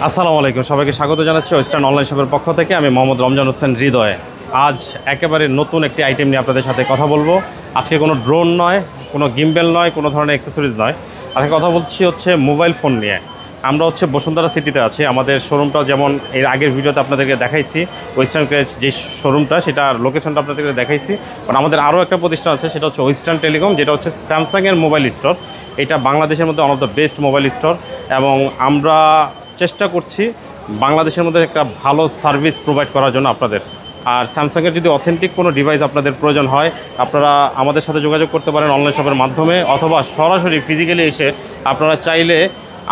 আসসালামু আলাইকুম, সবাইকে স্বাগত জানাচ্ছি ওয়েস্টার্ন অনলাইন শপের পক্ষ থেকে। আমি মোহাম্মদ রমজান হোসেন হৃদয়। আজ একেবারে নতুন একটি আইটেম নিয়ে আপনাদের সাথে কথা বলবো। আজকে কোনো ড্রোন নয়, কোনো গিম্বেল নয়, কোনো ধরনের অ্যাক্সেসরিজ নয়। আজকে কথা বলছি হচ্ছে মোবাইল ফোন নিয়ে। আমরা হচ্ছে বসুন্ধরা সিটিতে আছি। আমাদের শোরুমটা যেমন এর আগের ভিডিওতে আপনাদেরকে দেখাইছি, ওয়েস্টার্ন ক্রেজ যে শোরুমটা, সেটা লোকেশনটা আপনাদেরকে দেখাইছি। বাট আমাদের আরও একটা প্রতিষ্ঠান আছে, সেটা হচ্ছে ওয়েস্টার্ন টেলিকম, যেটা হচ্ছে স্যামসাংয়ের মোবাইল স্টোর। এটা বাংলাদেশের মধ্যে one of the best mobile store, এবং আমরা চেষ্টা করছি বাংলাদেশের মধ্যে একটা ভালো সার্ভিস প্রোভাইড করার জন্য আপনাদের। আর স্যামসাংয়ের যদি অথেন্টিক কোনো ডিভাইস আপনাদের প্রয়োজন হয়, আপনারা আমাদের সাথে যোগাযোগ করতে পারেন অনলাইন শপের মাধ্যমে, অথবা সরাসরি ফিজিক্যালি এসে আপনারা চাইলে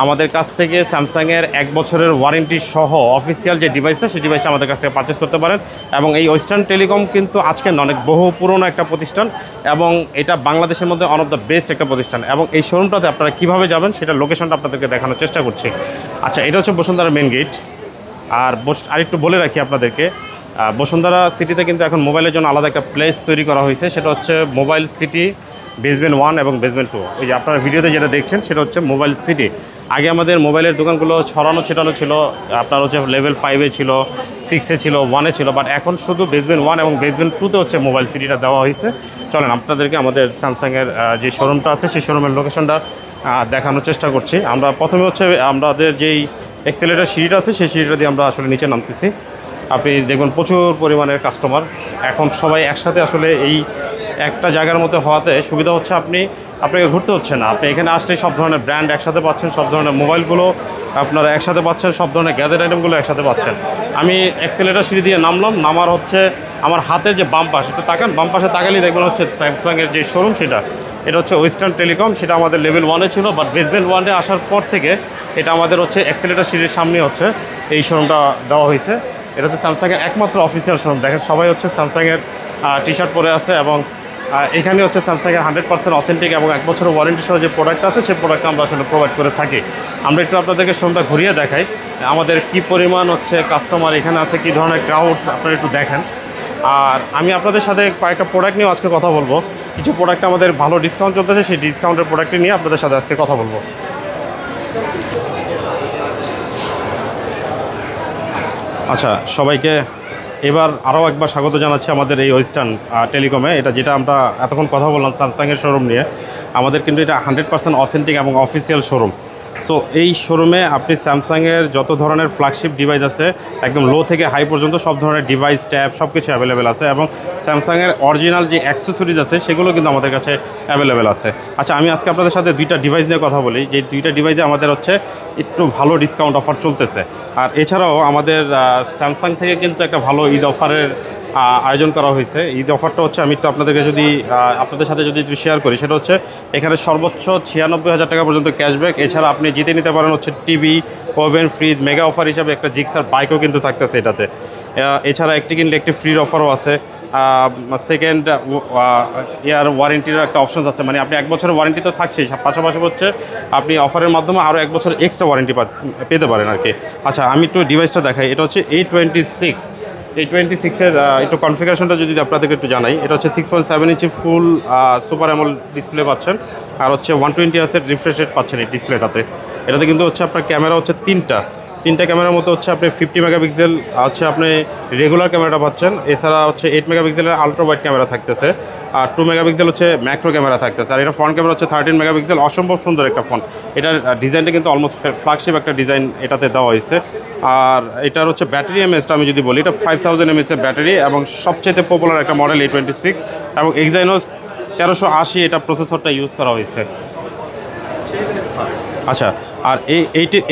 আমাদের কাছ থেকে স্যামসাংয়ের 1 বছরের ওয়ারেন্টি সহ অফিসিয়াল যে ডিভাইসটা, সেই ডিভাইসটা আমাদের কাছ থেকে পারচেস করতে পারেন। এবং এই ওয়েস্টার্ন টেলিকম কিন্তু আজকের অনেক বহু পুরনো একটা প্রতিষ্ঠান, এবং এটা বাংলাদেশের মধ্যে ওয়ান অফ দ্য বেস্ট একটা প্রতিষ্ঠান। এবং এই শোরুমটাতে আপনারা কীভাবে যাবেন সেটা লোকেশনটা আপনাদেরকে দেখানোর চেষ্টা করছি। আচ্ছা, এটা হচ্ছে বসুন্ধরা মেন গেট। আর একটু বলে রাখি আপনাদেরকে, বসুন্ধরা সিটিতে কিন্তু এখন মোবাইলের জন্য আলাদা একটা প্লেস তৈরি করা হয়েছে, সেটা হচ্ছে মোবাইল সিটি বেসমেন্ট 1 এবং বেসমেন্ট 2। ওই যে আপনারা ভিডিওতে যেটা দেখছেন সেটা হচ্ছে মোবাইল সিটি। আগে আমাদের মোবাইলের দোকানগুলো ছড়ানো ছিটানো ছিল, আপনার হচ্ছে লেভেল 5-এ ছিল, 6-এ ছিল, 1-এ ছিল, বাট এখন শুধু বেসমেন্ট 1 এবং বেসমেন্ট 2-তে হচ্ছে মোবাইল সিটিটা দেওয়া হয়েছে। চলেন আপনাদেরকে আমাদের স্যামসাংয়ের যে শোরুমটা আছে সেই শোরুমের লোকেশনটা দেখানোর চেষ্টা করছি। আমরা প্রথমে হচ্ছে আমাদের যেই এক্সেলেটার সিঁড়িটা আছে সেই সিঁড়িটা দিয়ে আমরা আসলে নিচে নামতেছি। আপনি দেখবেন প্রচুর পরিমাণের কাস্টমার এখন সবাই একসাথে, আসলে এই একটা জায়গার মধ্যে হওয়াতে সুবিধা হচ্ছে আপনাকে ঘুরতে হচ্ছে না। আপনি এখানে আসলে সব ধরনের ব্র্যান্ড একসাথে পাচ্ছেন, সব ধরনের মোবাইলগুলো আপনারা একসাথে পাচ্ছেন, সব ধরনের গ্যাজেট আইটেমগুলো একসাথে পাচ্ছেন। আমি এক্সেলেটার সিঁড়ি দিয়ে নামার হচ্ছে আমার হাতের যে বাম পাশে, তো তাকান, বাম পাশে তাকালেই দেখবেন হচ্ছে স্যামসাংয়ের যে শোরুম, এটা হচ্ছে ওয়েস্টার্ন টেলিকম। সেটা আমাদের লেভেল 1-এ ছিল, বাট বেসমেন্ট 1-এ আসার পর থেকে এটা আমাদের হচ্ছে এক্সেলেটার সিঁড়ির সামনে হচ্ছে এই শোরুমটা দেওয়া হয়েছে। এটা হচ্ছে স্যামসাংয়ের একমাত্র অফিসিয়াল শোরুম। দেখেন সবাই হচ্ছে স্যামসাংয়ের টি শার্ট পরে আছে, এবং এখানে হচ্ছে স্যামসাংয়ের 100% অথেন্টিক এবং 1 বছরের ওয়ারেন্টি সহ যে প্রোডাক্ট আছে সেই প্রোডাক্টটা আমরা আসলে প্রোভাইড করে থাকি। আমরা একটু আপনাদেরকে শোরুমটা ঘুরিয়ে দেখাই, আমাদের কি পরিমাণ হচ্ছে কাস্টমার এখানে আছে, কী ধরনের ক্রাউড আপনারা একটু দেখেন। আর আমি আপনাদের সাথে কয়েকটা প্রোডাক্ট নিয়ে আজকে কথা বলবো। কিছু প্রোডাক্ট আমাদের ভালো ডিসকাউন্ট চলতেছে, সেই ডিসকাউন্টের প্রোডাক্টটি নিয়ে আপনাদের সাথে আজকে কথা বলবো। আচ্ছা, সবাইকে এবার আরও একবার স্বাগত জানাচ্ছি আমাদের এই ওয়েস্টার্ন টেলিকমে। যেটা আমরা এতক্ষণ কথা বললাম স্যামসাংয়ের শোরুম নিয়ে, আমাদের কিন্তু এটা 100% অথেন্টিক এবং অফিসিয়াল শোরুম। সো এই শোরুমে আপনি স্যামসাংয়ের যত ধরনের ফ্ল্যাগশিপ ডিভাইস আছে, একদম লো থেকে হাই পর্যন্ত সব ধরনের ডিভাইস, ট্যাব সব কিছু অ্যাভেলেবেল আছে, এবং স্যামসাংয়ের অরিজিনাল যে অ্যাক্সেসরিজ আছে সেগুলো কিন্তু আমাদের কাছে অ্যাভেলেবেল আছে। আচ্ছা, আমি আজকে আপনাদের সাথে 2টা ডিভাইস নিয়ে কথা বলি, যে 2টা ডিভাইসে আমাদের হচ্ছে একটু ভালো ডিসকাউন্ট অফার চলতেছে। আর এছাড়াও আমাদের স্যামসাং থেকে কিন্তু একটা ভালো ঈদ অফারের আয়োজন করা হয়েছে। ঈদ অফারটা হচ্ছে, আমি একটু আপনাদের সাথে যদি একটু শেয়ার করি, সেটা হচ্ছে এখানে সর্বোচ্চ 96,000 টাকা পর্যন্ত ক্যাশব্যাক। এছাড়া আপনি জিতে নিতে পারেন হচ্ছে TV, oven, fridge. Mega offer হিসাবে একটা জিক্সার বাইকও কিন্তু থাকতেছে এটাতে। এছাড়া একটি কিনলে একটি ফ্রির অফারও আছে। সেকেন্ড ইয়ার ওয়ারেন্টির একটা অপশনস আছে, মানে আপনি 1 বছরের ওয়ারেন্টি তো থাকছেই, পাশাপাশি হচ্ছে আপনি অফারের মাধ্যমে আরও 1 বছর এক্সট্রা ওয়ারেন্টি পেতে পারেন আর কি। আচ্ছা, আমি একটু ডিভাইসটা দেখাই। এটা হচ্ছে A26 এর একটু কনফিগারেশনটা যদি আপনাদেরকে একটু জানাই, এটা হচ্ছে 6.7 ইঞ্চি ফুল সুপার অ্যামোলেড ডিসপ্লে পাচ্ছেন, আর হচ্ছে 120 হার্টজের রিফ্রেশ রেট পাচ্ছেন এই ডিসপ্লেটাতে। এটাতে কিন্তু হচ্ছে আপনার ক্যামেরা হচ্ছে তিনটা ক্যামেরার মতো হচ্ছে আপনি 50 মেগাপিক্সেল হচ্ছে আপনি রেগুলার ক্যামেরাটা পাচ্ছেন। এছাড়া হচ্ছে 8 মেগাপিক্সেলের আলট্রা ওয়াইড ক্যামেরা থাকতেছে, আর 2 মেগাপিক্সেল হচ্ছে ম্যাক্রো ক্যামেরা থাকতেছে। আর এটা ফ্রন্ট ক্যামেরা হচ্ছে 13 মেগাপিক্সেল। অসম্ভব সুন্দর একটা ফোন। এটার ডিজাইনটা কিন্তু অলমোস্ট ফ্ল্যাগশিপ একটা ডিজাইন এটাতে দেওয়া হয়েছে। আর এটার হচ্ছে ব্যাটারি এমএসটা আমি যদি বলি, এটা 5000 এমএসের ব্যাটারি, এবং সবচেয়ে পপুলার একটা মডেল A26, এবং এক্সাইনোস 1380 এটা প্রসেসরটা ইউজ করা হয়েছে। আচ্ছা, আর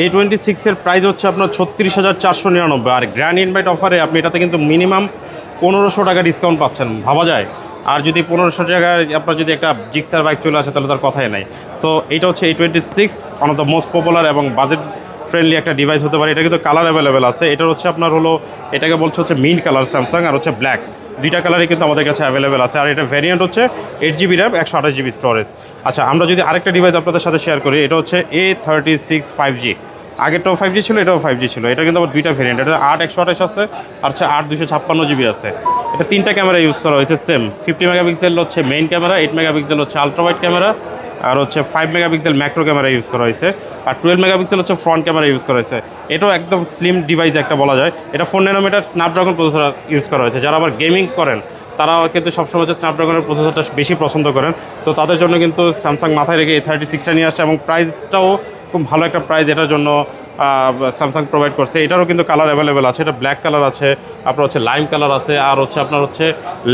A26-এর প্রাইস হচ্ছে আপনার 36,499। আর গ্র্যান্ড ইনভাইট অফারে আপনি এটাতে কিন্তু মিনিমাম 1500 টাকা ডিসকাউন্ট পাচ্ছেন, ভাবা যায়। আর যদি 1500 টাকায় আপনার যদি একটা জিক্সার বাইক চলে আসে তাহলে তার কথাই নাই। সো এটা হচ্ছে A26, one of the most popular এবং বাজেট ফ্রেন্ডলি একটা ডিভাইস হতে পারে। এটা কিন্তু কালার অ্যাভেলেবেল আছে। এটার হচ্ছে আপনার এটাকে বলছে হচ্ছে মিন্ট কালার স্যামসাং, আর হচ্ছে ব্ল্যাক। 2টা কালারই কিন্তু আমাদের কাছে অ্যাভেলেবেল আছে। আর এটা ভ্যারিয়েন্ট হচ্ছে 8GB র্যাম, 128GB স্টোরেজ। আচ্ছা, আমরা যদি আরেকটা ডিভাইস আপনাদের সাথে শেয়ার করি, এটা হচ্ছে A36 5G। আগেরটাও 5G ছিল, এটাও 5G ছিল। এটা কিন্তু আবার 2টা ভ্যারিয়েন্ট, এটা 8 128 আছে, আর হচ্ছে 8 256GB আছে। এটা 3টা ক্যামেরা ইউজ করা হয়েছে সেম। 50 মেগাপিক্সেল হচ্ছে মেইন ক্যামেরা, 8 মেগাপিক্সেল হচ্ছে আলট্রা ওয়াইড ক্যামেরা, আর হচ্ছে 5 মেগাপিক্সেল ম্যাক্রো ক্যামেরা ইউজ করা হয়েছে, আর 12 মেগাপিক্সেল হচ্ছে ফ্রন্ট ক্যামেরা ইউজ করা হয়েছে। এটাও একদম স্লিম ডিভাইস একটা বলা যায়। এটা 4 ন্যানোমিটার স্ন্যাপড্রাগন প্রসেসর ইউজ করা হয়েছে। যারা আবার গেমিং করেন তারা কিন্তু সবসময় হচ্ছে স্ন্যাপড্রাগনের প্রসেসরটা বেশি পছন্দ করেন, তো তাদের জন্য কিন্তু স্যামসাং মাথায় রেখে A36টা নিয়ে আসছে, এবং প্রাইসটাও খুব ভালো একটা প্রাইস এটার জন্য স্যামসাং প্রোভাইড করছে। এটারও কিন্তু কালার অ্যাভেলেবেল আছে, এটা ব্ল্যাক কালার আছে, আপনার হচ্ছে লাইম কালার আছে, আর হচ্ছে আপনার হচ্ছে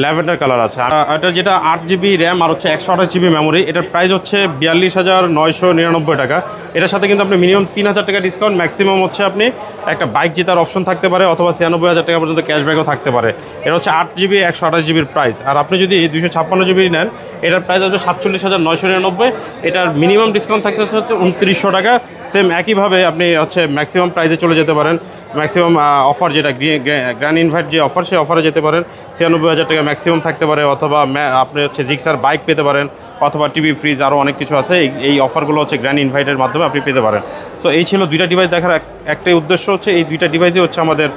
ল্যাভেন্ডার কালার আছে। এটা যেটা 8GB র্যাম আর হচ্ছে 128GB মেমোরি, এটার প্রাইস হচ্ছে 42,999 টাকা। এটার সাথে কিন্তু আপনি মিনিমাম 3,000 টাকা ডিসকাউন্ট, ম্যাক্সিমাম হচ্ছে আপনি একটা বাইক জেতার অপশন থাকতে পারে, অথবা 96,000 টাকা পর্যন্ত ক্যাশব্যাকও থাকতে পারে। এটা হচ্ছে 8GB 128GBর প্রাইস। আর আপনি যদি 256GB নেন, এটার প্রাইস হচ্ছে 47,999। এটার মিনিমাম ডিসকাউন্ট থাকতে হচ্ছে 2900 টাকা। সেম একইভাবে আপনি হচ্ছে ম্যাক্সিমাম প্রাইসে চলে যেতে পারেন, ম্যাক্সিমাম অফার যেটা গ্র্যান্ড ইনভাইট যে অফার, সেই অফারে যেতে পারেন। 96,000 টাকা ম্যাক্সিমাম থাকতে পারে, অথবা আপনি হচ্ছে জিক্সার বাইক পেতে পারেন, অথবা টিভি ফ্রিজ, আরও অনেক কিছু আছে। এই অফারগুলো হচ্ছে গ্র্যান্ড ইনভাইটের মাধ্যমে আপনি পেতে পারেন। সো এই ছিল দুইটা ডিভাইস দেখার একটাই উদ্দেশ্য, হচ্ছে এই দুইটা ডিভাইসই হচ্ছে আমাদের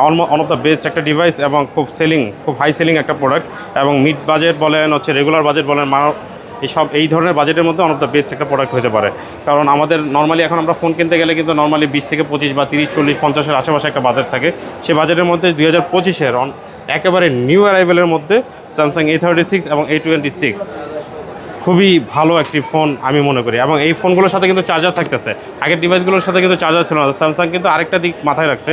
ওয়ান অফ দ্য বেস্ট একটা ডিভাইস, এবং খুব হাই সেলিং একটা প্রোডাক্ট, এবং মিড বাজেট বলেন, হচ্ছে রেগুলার বাজেট বলেন, এই ধরনের বাজেটের মধ্যে ওয়ান অফ দ্য বেস্ট একটা প্রোডাক্ট হতে পারে। কারণ আমাদের নর্মালি এখন আমরা ফোন কিনতে গেলে কিন্তু নর্মালি 20 থেকে 25 বা 30, 40, 50-এর আশেপাশে একটা বাজেট থাকে। সেই বাজেটের মধ্যে 2025-এর একেবারে নিউ অ্যারাইভেলের মধ্যে স্যামসাং A36 এবং A26 খুবই ভালো একটি ফোন আমি মনে করি। এবং এই ফোনগুলোর সাথে কিন্তু চার্জার থাকতেছে, আগের ডিভাইসগুলোর সাথে কিন্তু চার্জার ছিল না। স্যামসাং কিন্তু আরেকটা দিক মাথায় রাখছে,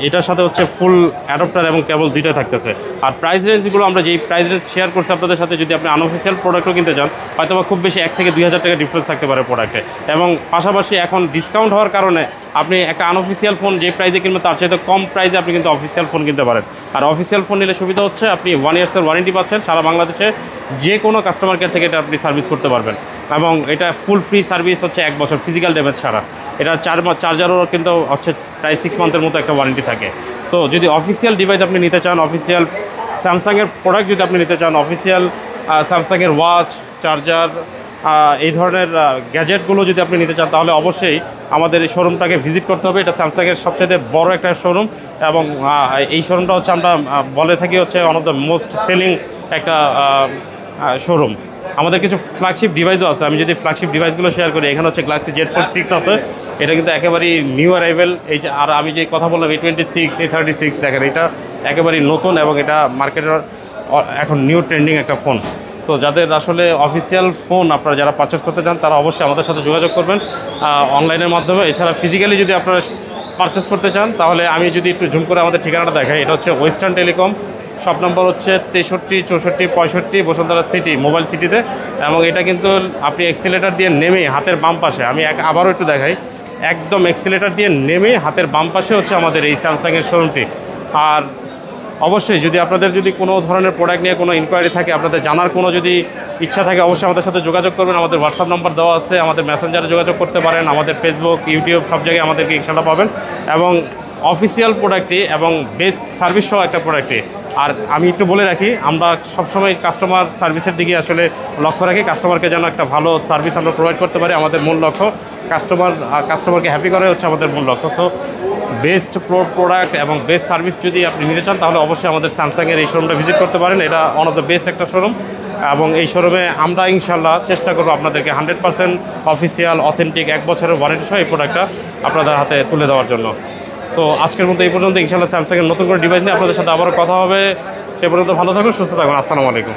এটার সাথে হচ্ছে ফুল অ্যাডাপ্টার এবং কেবল দুইটা থাকতেছে। আর প্রাইস রেঞ্জগুলো আমরা যেই প্রাইস রেঞ্জ শেয়ার করছি আপনাদের সাথে, যদি আপনি আনঅফিসিয়াল প্রোডাক্টও কিনতে চান, হয়তো বা খুব বেশি 1 থেকে 2,000 টাকা ডিফারেন্স থাকতে পারে প্রোডাক্টে। এবং পাশাপাশি এখন ডিসকাউন্ট হওয়ার কারণে আপনি একটা আনঅফিসিয়াল ফোন যে প্রাইসে কিনবেন তার চাইতে কম প্রাইসে আপনি কিন্তু অফিসিয়াল ফোন কিনতে পারেন। আর অফিসিয়াল ফোন নিলে সুবিধা হচ্ছে আপনি 1 ইয়ার্সের ওয়ারেন্টি পাচ্ছেন, সারা বাংলাদেশে যে কোনো কাস্টমার কেয়ার থেকে এটা আপনি সার্ভিস করতে পারবেন। এবং এটা ফুল ফ্রি সার্ভিস হচ্ছে 1 বছর ফিজিক্যাল ড্যামেজ ছাড়া। এটা চার্জারও কিন্তু হচ্ছে প্রায় 6 মান্থের মতো একটা ওয়ারেন্টি থাকে। সো যদি অফিসিয়াল ডিভাইস আপনি নিতে চান, অফিসিয়াল স্যামসাংয়ের প্রোডাক্ট যদি আপনি নিতে চান, অফিসিয়াল স্যামসাংয়ের ওয়াচ, চার্জার, এই ধরনের গ্যাজেটগুলো যদি আপনি নিতে চান, তাহলে অবশ্যই আমাদের এই শোরুমটাকে ভিজিট করতে হবে। এটা স্যামসাংয়ের সবচেয়ে বড় একটা শোরুম, এবং এই শোরুমটা হচ্ছে আমরা বলে থাকি হচ্ছে one of the most selling একটা শোরুম। আমাদের কিছু ফ্ল্যাগশিপ ডিভাইসও আছে, আমি যদি ফ্ল্যাগশিপ ডিভাইসগুলো শেয়ার করি, এখানে হচ্ছে গ্যালাক্সি Z Fold 6 আছে, এটা কিন্তু একেবারেই নিউ অ্যারাইভেল। এই যে আর আমি যে কথা বললাম A26, A36 দেখেন, এটা একেবারেই নতুন, এবং এটা মার্কেটের এখন নিউ ট্রেন্ডিং একটা ফোন। সো যাদের আসলে অফিসিয়াল ফোন আপনারা যারা পারচেস করতে চান, তারা অবশ্যই আমাদের সাথে যোগাযোগ করবেন অনলাইনের মাধ্যমে। এছাড়া ফিজিক্যালি যদি আপনারা পারচেস করতে চান, তাহলে আমি যদি একটু জুম করে আমাদের ঠিকানাটা দেখাই, এটা হচ্ছে ওয়েস্টার্ন টেলিকম, শপ নম্বর হচ্ছে 63, 64, 65 বসুন্ধরা সিটি, মোবাইল সিটিতে। এবং এটা কিন্তু আপনি এক্সিলেটার দিয়ে নেমে হাতের বাম পাশে, আমি আবারও একটু দেখাই, একদম এক্সিলেটার দিয়ে নেমে হাতের বাম পাশে হচ্ছে আমাদের এই স্যামসাংয়ের শোরুমটি। আর অবশ্যই যদি আপনাদের যদি কোনো ধরনের প্রোডাক্ট নিয়ে কোনো ইনকোয়ারি থাকে, আপনাদের জানার কোনো যদি ইচ্ছা থাকে, অবশ্যই আমাদের সাথে যোগাযোগ করবেন। আমাদের হোয়াটসঅ্যাপ নাম্বার দেওয়া আছে, আমাদের মেসেঞ্জারে যোগাযোগ করতে পারেন, আমাদের ফেসবুক, ইউটিউব সব জায়গায় আমাদেরকে ইনশাআল্লাহ পাবেন। এবং অফিসিয়াল প্রোডাক্টটি এবং বেস্ট সার্ভিস সহ একটা প্রোডাক্টটি। আর আমি একটু বলে রাখি, আমরা সবসময় কাস্টমার সার্ভিসের দিকে আসলে লক্ষ্য রাখি, কাস্টমারকে যেন একটা ভালো সার্ভিস আমরা প্রোভাইড করতে পারি। আমাদের মূল লক্ষ্য কাস্টমারকে হ্যাপি করাই হচ্ছে আমাদের মূল লক্ষ্য। সো বেস্ট প্রোডাক্ট এবং বেস্ট সার্ভিস যদি আপনি নিতে চান, তাহলে অবশ্যই আমাদের স্যামসাংয়ের এই শোরুমটা ভিজিট করতে পারেন। এটা ওয়ান অফ দ্য বেস্ট একটা শোরুম, এবং এই শোরুমে আমরা ইনশাল্লাহ চেষ্টা করবো আপনাদেরকে 100% অফিসিয়াল অথেন্টিক 1 বছরের ওয়ারেন্টি সহ এই প্রোডাক্টটা আপনাদের হাতে তুলে দেওয়ার জন্য। তো আজকের মতো এই পর্যন্ত। ইনশাল্লাহ স্যামসাংয়ের নতুন করে ডিভাইস নিয়ে আপনাদের সাথে আবারও কথা হবে। সে পর্যন্ত ভালো থাকুন, সুস্থ থাকুন। আসসালামু আলাইকুম।